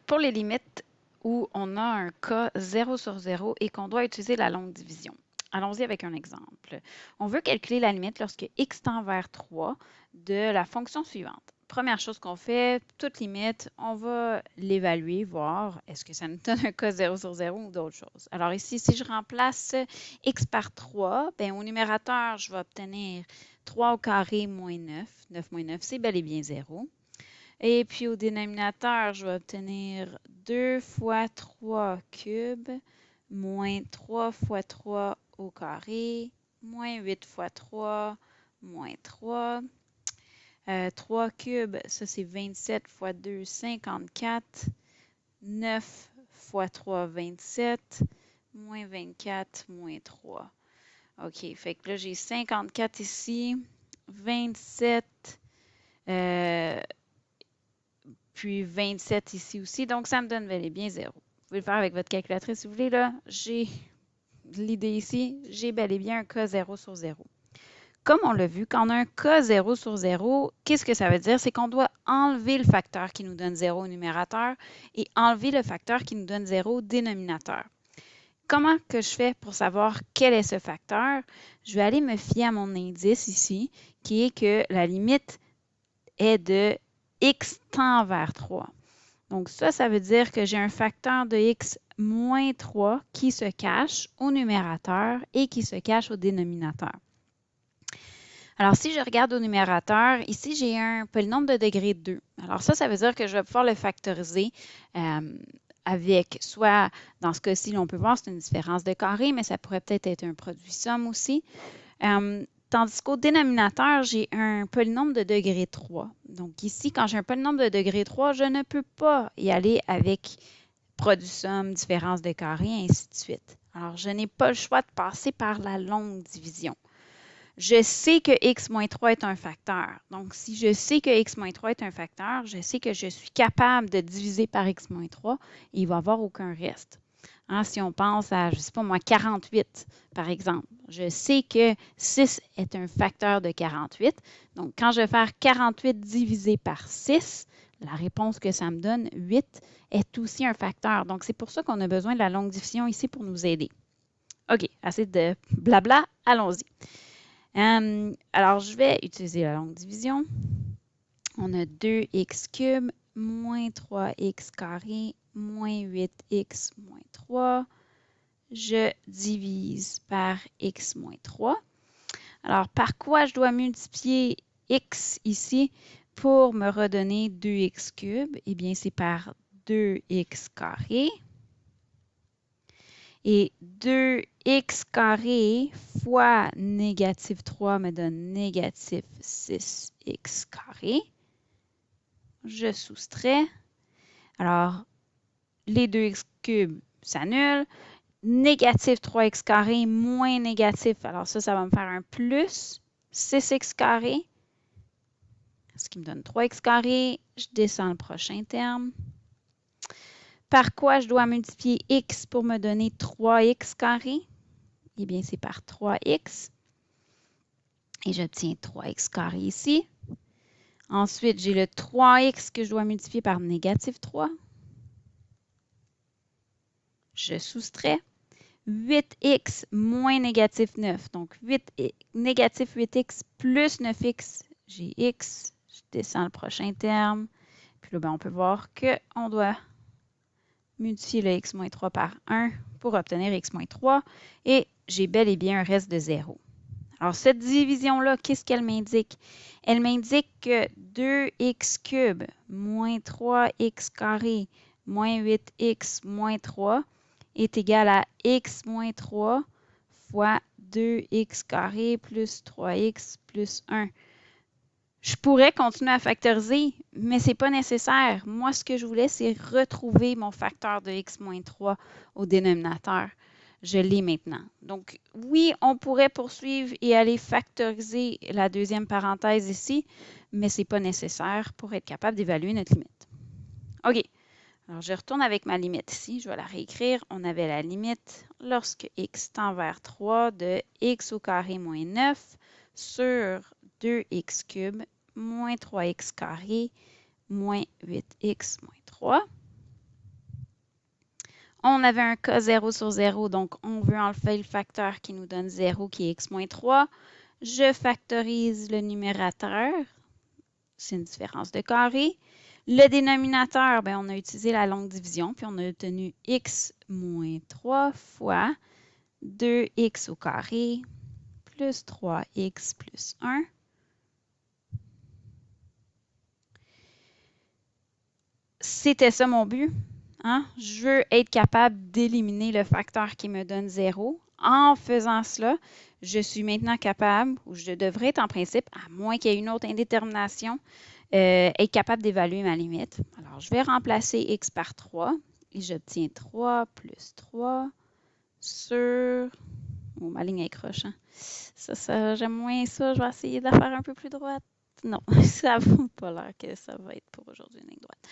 Pour les limites où on a un cas 0 sur 0 et qu'on doit utiliser la longue division. Allons-y avec un exemple. On veut calculer la limite lorsque x tend vers 3 de la fonction suivante. Première chose qu'on fait, toute limite, on va l'évaluer, voir est-ce que ça nous donne un cas 0 sur 0 ou d'autres choses. Alors ici, si je remplace x par 3, bien, au numérateur, je vais obtenir 3 au carré moins 9. 9 moins 9, c'est bel et bien 0. Et puis au dénominateur, je vais obtenir 2 fois 3 cubes moins 3 fois 3 au carré, moins 8 fois 3, moins 3. 3 cubes, ça c'est 27 fois 2, 54. 9 fois 3, 27. Moins 24, moins 3. OK, fait que là j'ai 54 ici, 27, puis 27 ici aussi. Donc, ça me donne bel et bien 0. Vous pouvez le faire avec votre calculatrice si vous voulez. Là, j'ai l'idée ici. J'ai bel et bien un cas 0 sur 0. Comme on l'a vu, quand on a un cas 0 sur 0, qu'est-ce que ça veut dire? C'est qu'on doit enlever le facteur qui nous donne 0 au numérateur et enlever le facteur qui nous donne 0 au dénominateur. Comment que je fais pour savoir quel est ce facteur? Je vais aller me fier à mon indice ici, qui est que la limite est de x tend vers 3. Donc ça veut dire que j'ai un facteur de x moins 3 qui se cache au numérateur et qui se cache au dénominateur. Alors, si je regarde au numérateur, ici, j'ai un polynôme de degré 2. Alors ça veut dire que je vais pouvoir le factoriser avec, soit, dans ce cas-ci, on peut voir, c'est une différence de carré, mais ça pourrait peut-être être un produit somme aussi. Tandis qu'au dénominateur, j'ai un polynôme de degré 3. Donc ici, quand j'ai un polynôme de degré 3, je ne peux pas y aller avec produit somme, différence de carré, et ainsi de suite. Alors, je n'ai pas le choix de passer par la longue division. Je sais que x moins 3 est un facteur. Donc, si je sais que x moins 3 est un facteur, je sais que je suis capable de diviser par x moins 3 et il ne va y avoir aucun reste. Hein, si on pense à, je ne sais pas moi, 48, par exemple, je sais que 6 est un facteur de 48. Donc, quand je vais faire 48 divisé par 6, la réponse que ça me donne, 8, est aussi un facteur. Donc, c'est pour ça qu'on a besoin de la longue division ici pour nous aider. OK, assez de blabla, allons-y. Alors, je vais utiliser la longue division. On a 2x cube moins 3x carré moins 8x moins 3. Je divise par x moins 3. Alors, par quoi je dois multiplier x ici pour me redonner 2x cube? Eh bien, c'est par 2x carré. Et 2x carré fois négative 3 me donne négative 6x carré. Je soustrais. Alors, les 2x cubes s'annulent. Négative 3x carré moins négatif. Alors ça va me faire un plus 6x carré. Ce qui me donne 3x carré. Je descends le prochain terme. Par quoi je dois multiplier x pour me donner 3x carré? Eh bien, c'est par 3x. Et j'obtiens 3x carré ici. Ensuite, j'ai le 3x que je dois multiplier par négative 3. Je soustrais. 8x moins négatif 9. Donc, négatif 8x plus 9x, j'ai x. Je descends le prochain terme. Puis là, ben, on peut voir qu'on doit multiplier le x moins 3 par 1 pour obtenir x moins 3. Et j'ai bel et bien un reste de 0. Alors, cette division-là, qu'est-ce qu'elle m'indique? Elle m'indique que 2x cube moins 3x carré moins 8x moins 3 est égal à x moins 3 fois 2x carré plus 3x plus 1. Je pourrais continuer à factoriser, mais ce n'est pas nécessaire. Moi, ce que je voulais, c'est retrouver mon facteur de x moins 3 au dénominateur. Je l'ai maintenant. Donc, oui, on pourrait poursuivre et aller factoriser la deuxième parenthèse ici, mais ce n'est pas nécessaire pour être capable d'évaluer notre limite. OK. Alors, je retourne avec ma limite ici. Je vais la réécrire. On avait la limite lorsque x tend vers 3 de x au carré moins 9 sur 2x cube moins 3x carré moins 8x moins 3. On avait un cas 0 sur 0, donc on veut enlever le facteur qui nous donne 0, qui est x moins 3. Je factorise le numérateur. C'est une différence de carré. Le dénominateur, bien, on a utilisé la longue division, puis on a obtenu x moins 3 fois 2x au carré plus 3x plus 1. C'était ça mon but. Hein? Je veux être capable d'éliminer le facteur qui me donne 0. En faisant cela, je suis maintenant capable, ou je devrais être en principe, à moins qu'il y ait une autre indétermination, être capable d'évaluer ma limite. Alors, je vais remplacer x par 3 et j'obtiens 3 plus 3 sur... Oh, ma ligne est croche. Hein? Ça, j'aime moins ça. Je vais essayer de la faire un peu plus droite. Non, ça vaut pas l'air que ça va être pour aujourd'hui une ligne droite.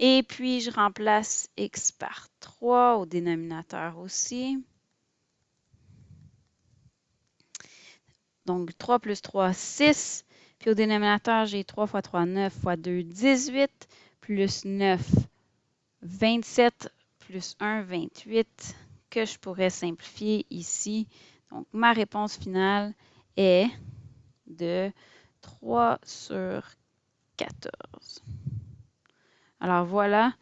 Et puis, je remplace x par 3 au dénominateur aussi. Donc, 3 plus 3, 6. Puis au dénominateur, j'ai 3 fois 3, 9 fois 2, 18. Plus 9, 27. Plus 1, 28. Que je pourrais simplifier ici. Donc, ma réponse finale est de 3 sur 14. Alors, voilà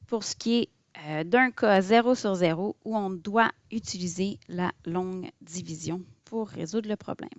pour ce qui est d'un cas 0 sur 0 où on doit utiliser la longue division pour résoudre le problème.